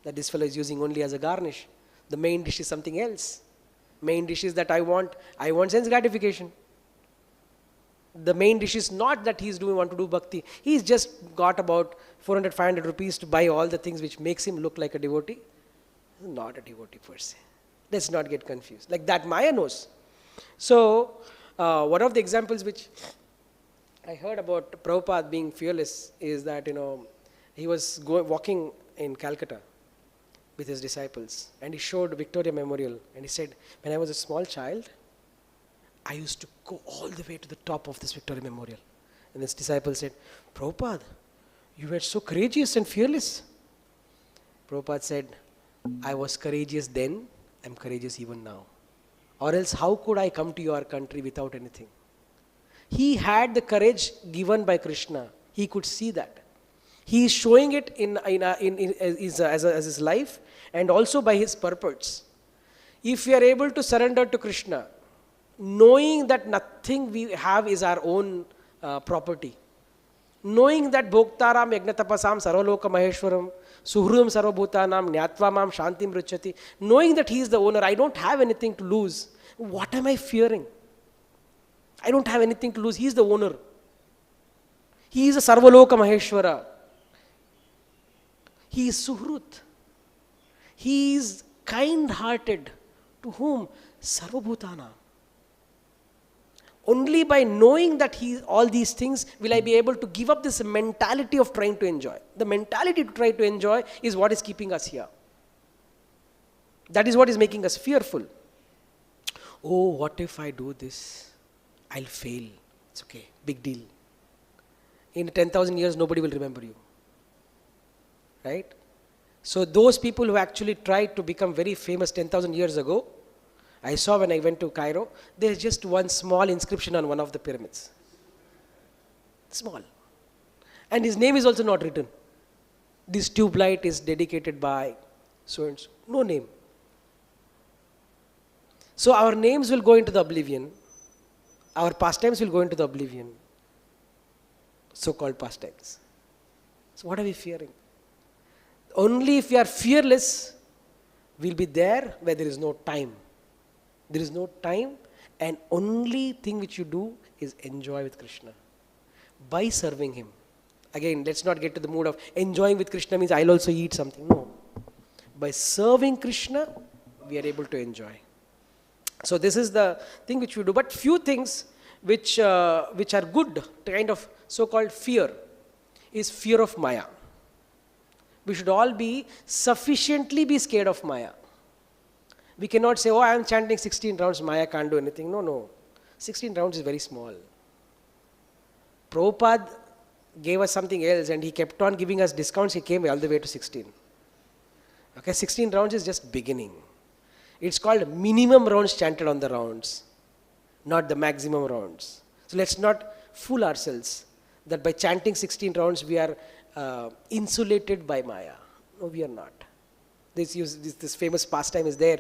that this fellow is using only as a garnish. The main dish is something else. Main dish is that I want sense gratification. The main dish is not that he's want to do bhakti. He's just got about 400, 500 rupees to buy all the things which makes him look like a devotee. Not a devotee per se. Let's not get confused. Like that, Maya knows. So, one of the examples which I heard about Prabhupada being fearless is that, he was walking in Calcutta with his disciples, and he showed Victoria Memorial, and he said, when I was a small child, I used to go all the way to the top of this Victoria Memorial. And his disciple said, Prabhupada, you were so courageous and fearless. Prabhupada said, I was courageous then, I'm courageous even now. Or else how could I come to your country without anything? He had the courage given by Krishna. He could see that. He is showing it as his life and also by his purports. If we are able to surrender to Krishna, knowing that nothing we have is our own property, knowing that Bhoktaram Yagnatapasam Sarvaloka Maheshwaram Suhrum Sarvabhutanam Nyatva Mam Shantim Ruchati, knowing that he is the owner, I don't have anything to lose. What am I fearing? I don't have anything to lose. He is the owner. He is a Sarvaloka Maheshwara. He is Suhrut. He is kind-hearted. To whom? Sarvabhutana. Only by knowing that all these things will I be able to give up this mentality of trying to enjoy. The mentality to try to enjoy is what is keeping us here. That is what is making us fearful. Oh, what if I do this? I'll fail. It's okay. Big deal. In 10,000 years, nobody will remember you. Right? So those people who actually tried to become very famous 10,000 years ago, I saw when I went to Cairo, there's just one small inscription on one of the pyramids. Small. And his name is also not written. This tube light is dedicated by so and so. No name. So our names will go into the oblivion. Our pastimes will go into the oblivion. So-called pastimes. So what are we fearing? Only if we are fearless, we'll be there where there is no time. There is no time, and only thing which you do is enjoy with Krishna by serving him. Again, let's not get to the mood of enjoying with Krishna means I'll also eat something. No. By serving Krishna, we are able to enjoy. So this is the thing which we do. But few things which are good, kind of so-called fear, is fear of Maya. We should all be sufficiently scared of Maya. We cannot say, oh, I am chanting 16 rounds, Maya can't do anything. No. 16 rounds is very small. Prabhupada gave us something else and he kept on giving us discounts. He came all the way to 16. Okay, 16 rounds is just beginning. It's called minimum rounds chanted on the rounds, not the maximum rounds. So let's not fool ourselves that by chanting 16 rounds we are insulated by Maya. No, we are not. This famous pastime is there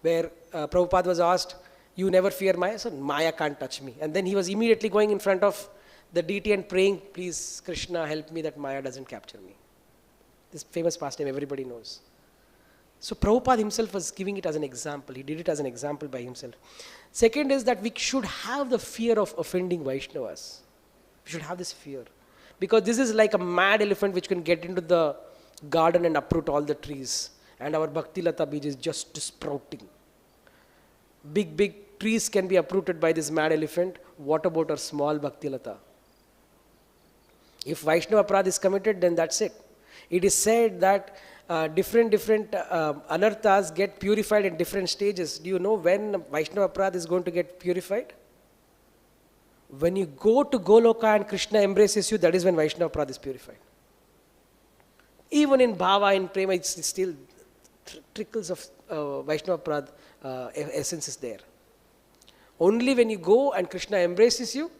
where Prabhupada was asked, you never fear Maya? So Maya can't touch me. And then he was immediately going in front of the deity and praying, please Krishna help me that Maya doesn't capture me. This famous pastime everybody knows. So Prabhupada himself was giving it as an example. He did it as an example by himself. Second is that we should have the fear of offending Vaishnavas. We should have this fear. Because this is like a mad elephant which can get into the garden and uproot all the trees. And our Bhakti Lata Bij is just sprouting. Big trees can be uprooted by this mad elephant. What about our small Bhakti Lata? If Vaishnava Prad is committed, then that's it. It is said that different anarthas get purified in different stages. Do you know when Vaishnava Prad is going to get purified? When you go to Goloka and Krishna embraces you, that is when Vaishnava Prad is purified. Even in Bhava, in Prema, it's still trickles of Vaishnava Prad essence is there. Only when you go and Krishna embraces you,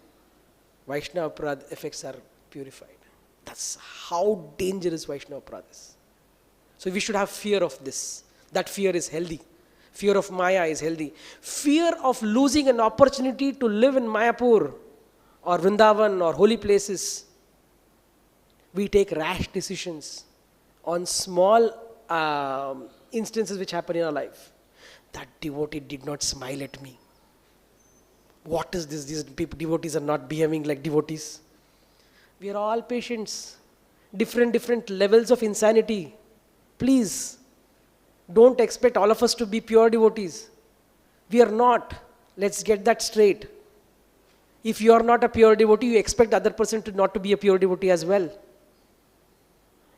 Vaishnava Prad effects are purified. That's how dangerous Vaishnava Prad is. So we should have fear of this. That fear is healthy. Fear of Maya is healthy. Fear of losing an opportunity to live in Mayapur or Vrindavan or holy places. We take rash decisions on small instances which happen in our life. That devotee did not smile at me. What is this? These devotees are not behaving like devotees. We are all patients. Different levels of insanity. Please, Don't expect all of us to be pure devotees. We are not. Let's get that straight. If you are not a pure devotee, you expect the other person to not to be a pure devotee as well.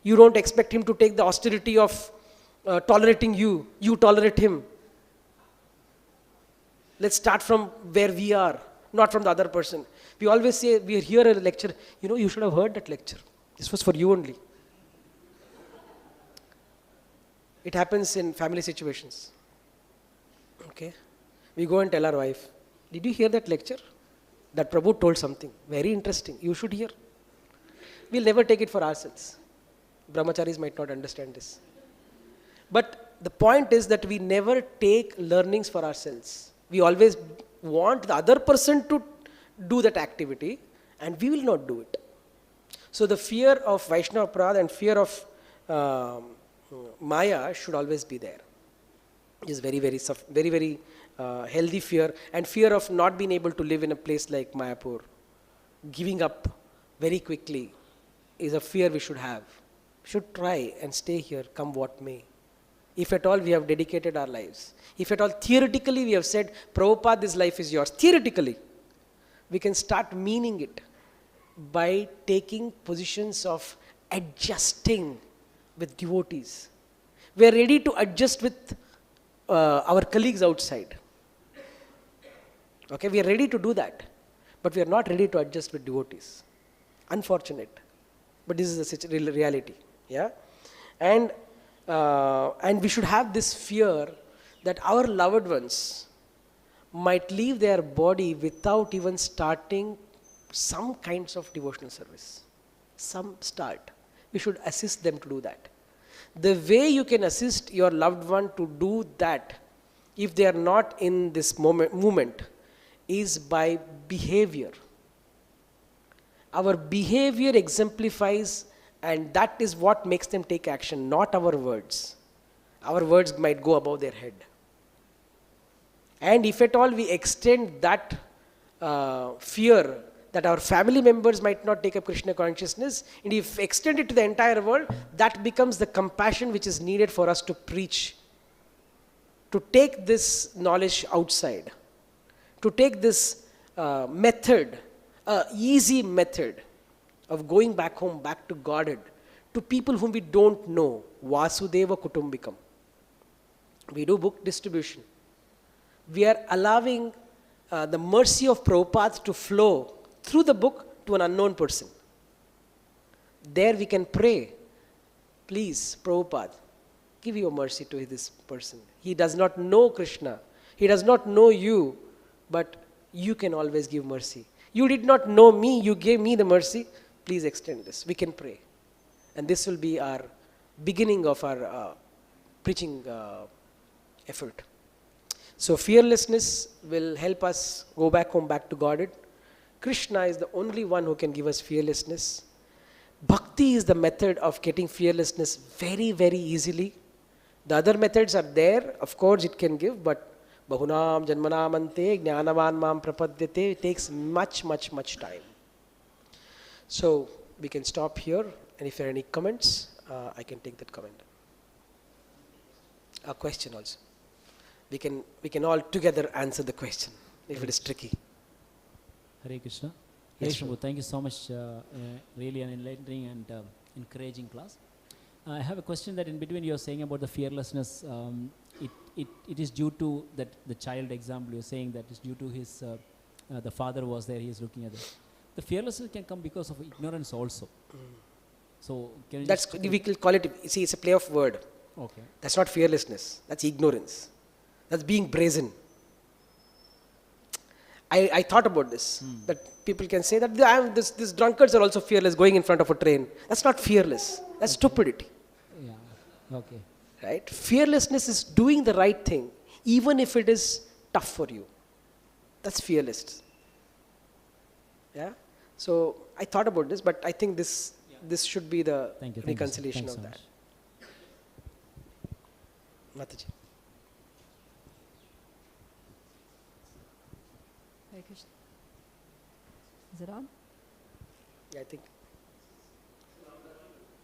You don't expect him to take the austerity of tolerating you. You tolerate him. Let's start from where we are, not from the other person. We always say, we hear a lecture, you should have heard that lecture. This was for you only. It happens in family situations. Okay? We go and tell our wife, did you hear that lecture? That Prabhu told something very interesting. You should hear. We'll never take it for ourselves. Brahmacharis might not understand this. But the point is that we never take learnings for ourselves. We always want the other person to do that activity, and we will not do it. So the fear of Vaishnava prad and fear of Maya should always be there. It is very, very healthy fear, and fear of not being able to live in a place like Mayapur, giving up very quickly, is a fear we should have. Should try and stay here, come what may. If at all we have dedicated our lives, if at all theoretically we have said, Prabhupada, this life is yours, theoretically, we can start meaning it by taking positions of adjusting with devotees. We are ready to adjust with our colleagues outside. Okay, we are ready to do that, but we are not ready to adjust with devotees. Unfortunate, but this is the reality. Yeah, and we should have this fear that our loved ones might leave their body without even starting some kinds of devotional service. Some start. We should assist them to do that. The way you can assist your loved one to do that, if they are not in this movement, is by behavior. Our behavior exemplifies, and that is what makes them take action, not our words. Our words might go above their head. And if at all we extend that fear that our family members might not take up Krishna consciousness, and if extend it to the entire world, that becomes the compassion which is needed for us to preach, to take this knowledge outside, to take this method, easy method of going back home, back to Godhead, to people whom we don't know, Vasudeva Kutumbikam. We do book distribution. We are allowing the mercy of Prabhupada to flow through the book to an unknown person. There we can pray, please, Prabhupada, give your mercy to this person. He does not know Krishna. He does not know you, but you can always give mercy. You did not know me, you gave me the mercy. Please extend this. We can pray. And this will be our beginning of our preaching effort. So fearlessness will help us go back home, back to Godhead. Krishna is the only one who can give us fearlessness. Bhakti is the method of getting fearlessness very, very easily. The other methods are there, of course it can give, but bahunam janmanamante jnanavan mam prapadyate takes much time. So we can stop here, and if there are any comments, I can take that comment. A question also. We can all together answer the question if it is tricky. Hare Krishna. Yes, Prabhu, thank you so much. Really an enlightening and encouraging class. I have a question that in between you are saying about the fearlessness. It is due to that the child example you're saying that is due to his the father was there, he is looking at it. The fearlessness can come because of ignorance also. So can you we will call it. See, it's a play of word. Okay. That's not fearlessness. That's ignorance. That's being brazen. I thought about this. That people can say that these drunkards are also fearless going in front of a train. That's not fearless. That's stupidity. Yeah. Okay. Right? Fearlessness is doing the right thing, even if it is tough for you. That's fearless. Yeah. So I thought about this, but I think this should be the reconciliation of that. Mataji. Hare Krishna. Is it on? Yeah, I think.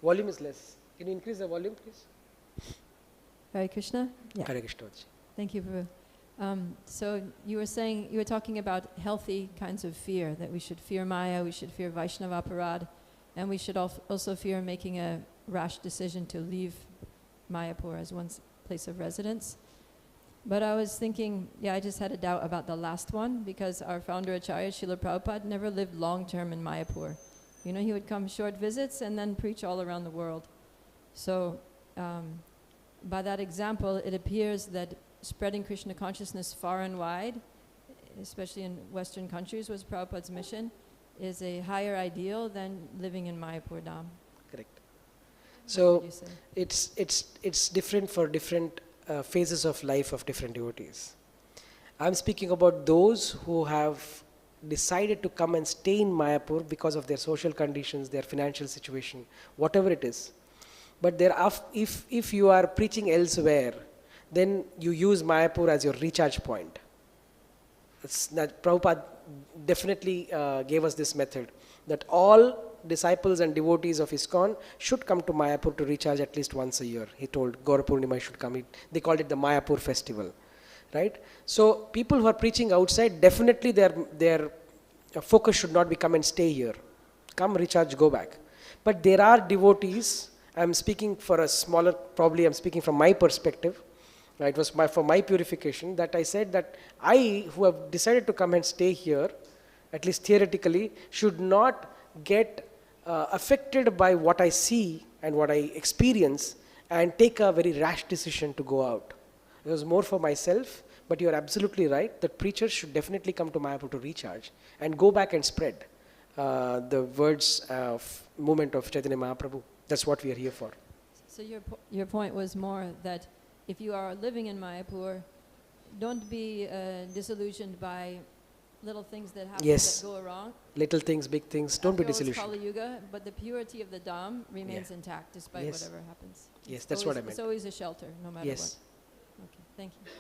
Volume is less. Can you increase the volume, please? Hare Krishna. Yeah. Hare Krishna. Thank you, Prabhu. So you were talking about healthy kinds of fear, that we should fear Maya, we should fear Vaishnava-aparad, and we should also fear making a rash decision to leave Mayapur as one's place of residence. But I was thinking, I just had a doubt about the last one, because our founder Acharya, Srila Prabhupada, never lived long-term in Mayapur. He would come short visits and then preach all around the world. So by that example, it appears that spreading Krishna consciousness far and wide, especially in Western countries, was Prabhupada's mission, is a higher ideal than living in Mayapur Dham. Correct. So it's different for different phases of life of different devotees. I'm speaking about those who have decided to come and stay in Mayapur because of their social conditions, their financial situation, whatever it is. But if you are preaching elsewhere, then you use Mayapur as your recharge point. Prabhupada definitely gave us this method, that all disciples and devotees of ISKCON should come to Mayapur to recharge at least once a year. He told Gaura Purnima should come. They called it the Mayapur festival, right? So people who are preaching outside, definitely their focus should not be come and stay here. Come, recharge, go back. But there are devotees, I'm speaking for a smaller, probably I'm speaking from my perspective. It was for my purification that I said that I, who have decided to come and stay here, at least theoretically, should not get affected by what I see and what I experience and take a very rash decision to go out. It was more for myself, but you are absolutely right that preachers should definitely come to Mayapur to recharge and go back and spread the words of movement of Chaitanya Mahaprabhu. That's what we are here for. So your point was more that if you are living in Mayapur, don't be disillusioned by little things that happen that go wrong. Little things, big things, don't be disillusioned. Kali Yuga, but the purity of the Dham remains intact despite whatever happens. Yes, that's what I meant. It's always a shelter, no matter what. Okay, thank you.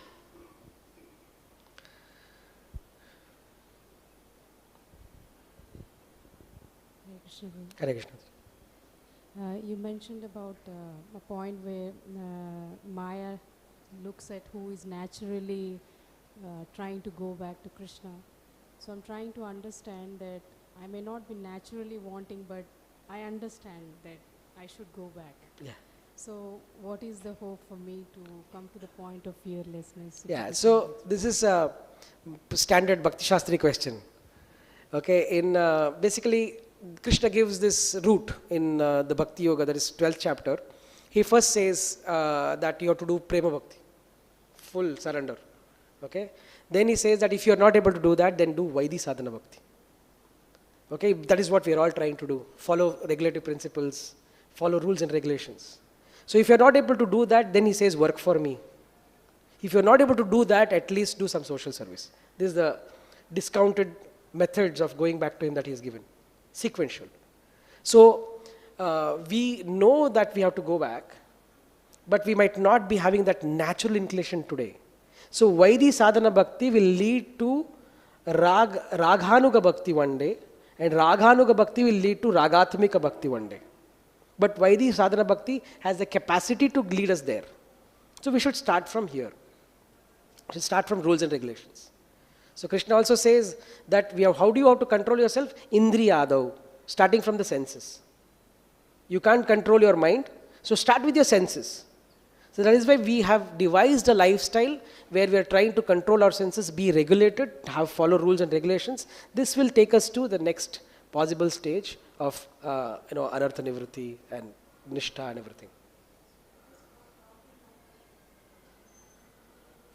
Hare Krishna. You mentioned about a point where Maya looks at who is naturally trying to go back to Krishna. So I'm trying to understand that I may not be naturally wanting, but I understand that I should go back. Yeah. So what is the hope for me to come to the point of fearlessness? Yeah, so this is a standard Bhakti Shastri question. Okay, in basically Krishna gives this route in the Bhakti Yoga, that is 12th chapter. He first says that you have to do Prema Bhakti, full surrender. Okay, then he says that if you are not able to do that, then do Vaidhi Sadhana Bhakti. Okay, that is what we are all trying to do. Follow regulative principles, follow rules and regulations. So if you are not able to do that, then he says work for me. If you are not able to do that, at least do some social service. This is the discounted methods of going back to him that he has given. Sequential. So we know that we have to go back, but we might not be having that natural inclination today. So Vaidhi Sadhana Bhakti will lead to Raghanuga Bhakti one day, and Raghanuga Bhakti will lead to Ragatmika Bhakti one day. But Vaidhi Sadhana Bhakti has the capacity to lead us there. So we should start from here. We should start from rules and regulations. So Krishna also says that how do you have to control yourself? Indriyadav, starting from the senses. You can't control your mind, so start with your senses. So that is why we have devised a lifestyle where we are trying to control our senses, be regulated, follow rules and regulations. This will take us to the next possible stage of anartha nivritti and nishtha and everything.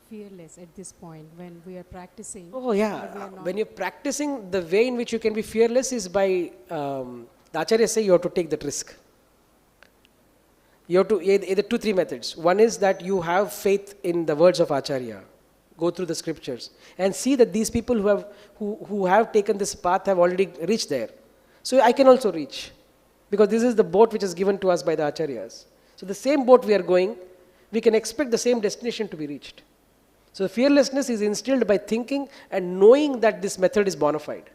Fearless at this point when we are practicing. Oh yeah, when you're practicing, the way in which you can be fearless is by, the Acharyas say you have to take that risk. You have to, either 2-3 methods. One is that you have faith in the words of Acharya. Go through the scriptures and see that these people who have taken this path have already reached there. So I can also reach, because this is the boat which is given to us by the Acharyas. So the same boat we are going, we can expect the same destination to be reached. So fearlessness is instilled by thinking and knowing that this method is bona fide.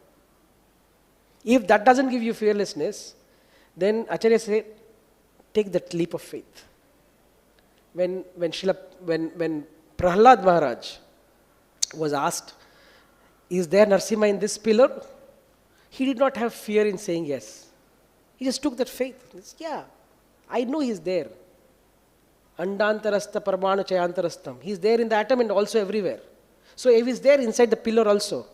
If that doesn't give you fearlessness, then Acharya say, take that leap of faith. when Prahlad Maharaj was asked, is there Narasimha in this pillar? He did not have fear in saying yes. He just took that faith. He said, yeah, I know he's there. Andantarastha parmanu chayantarastham. He's there in the atom and also everywhere. So if he's there inside the pillar also.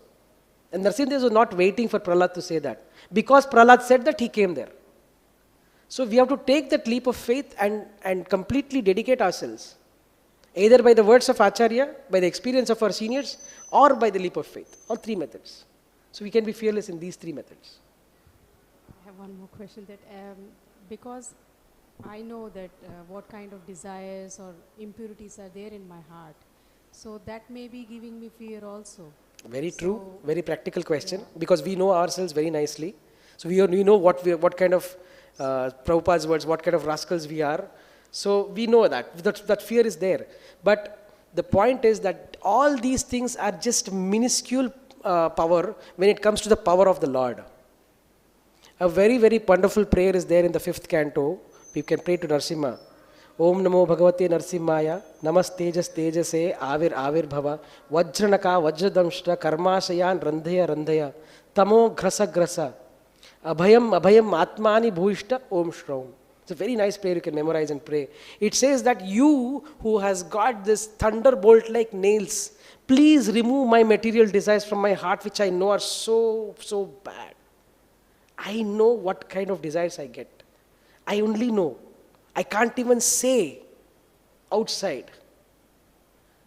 And Narasimha was not waiting for Prahlad to say that. Because Prahlad said that, he came there. So we have to take that leap of faith and completely dedicate ourselves. Either by the words of Acharya, by the experience of our seniors, or by the leap of faith. All three methods. So we can be fearless in these three methods. I have one more question. That because I know that what kind of desires or impurities are there in my heart, so that may be giving me fear also. Very true. Very practical question. Yeah. Because we know ourselves very nicely. So we know what kind of Prabhupada's words, what kind of rascals we are. So we know that fear is there. But the point is that all these things are just minuscule power when it comes to the power of the Lord. A very, very wonderful prayer is there in the 5th canto. We can pray to Narasimha. Om Namo Bhagavate Narasimhaya, Namastejas Tejase, Avir Bhava, Vajranaka Vajradamshta, Karmashayan Randhaya, Tamo Grasa, Abhayam Atmani Bhuishta, Om Shraum. It's a very nice prayer you can memorize and pray. It says that you who has got this thunderbolt like nails, please remove my material desires from my heart, which I know are so bad. I know what kind of desires I get. I only know. I can't even say outside.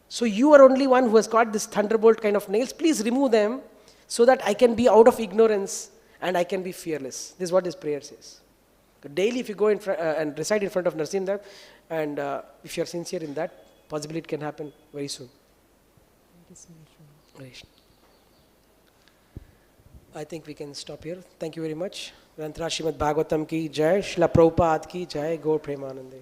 So you are only one who has got this thunderbolt kind of nails. Please remove them so that I can be out of ignorance and I can be fearless. This is what this prayer says. Daily if you go in and recite in front of Narasimha, and if you are sincere in that, possibly it can happen very soon. Thank you so much. Right. I think we can stop here. Thank you very much. Granthra Srimad Bhagavatam ki jai, Srila Prabhupada ki jai, Gaur Premanande.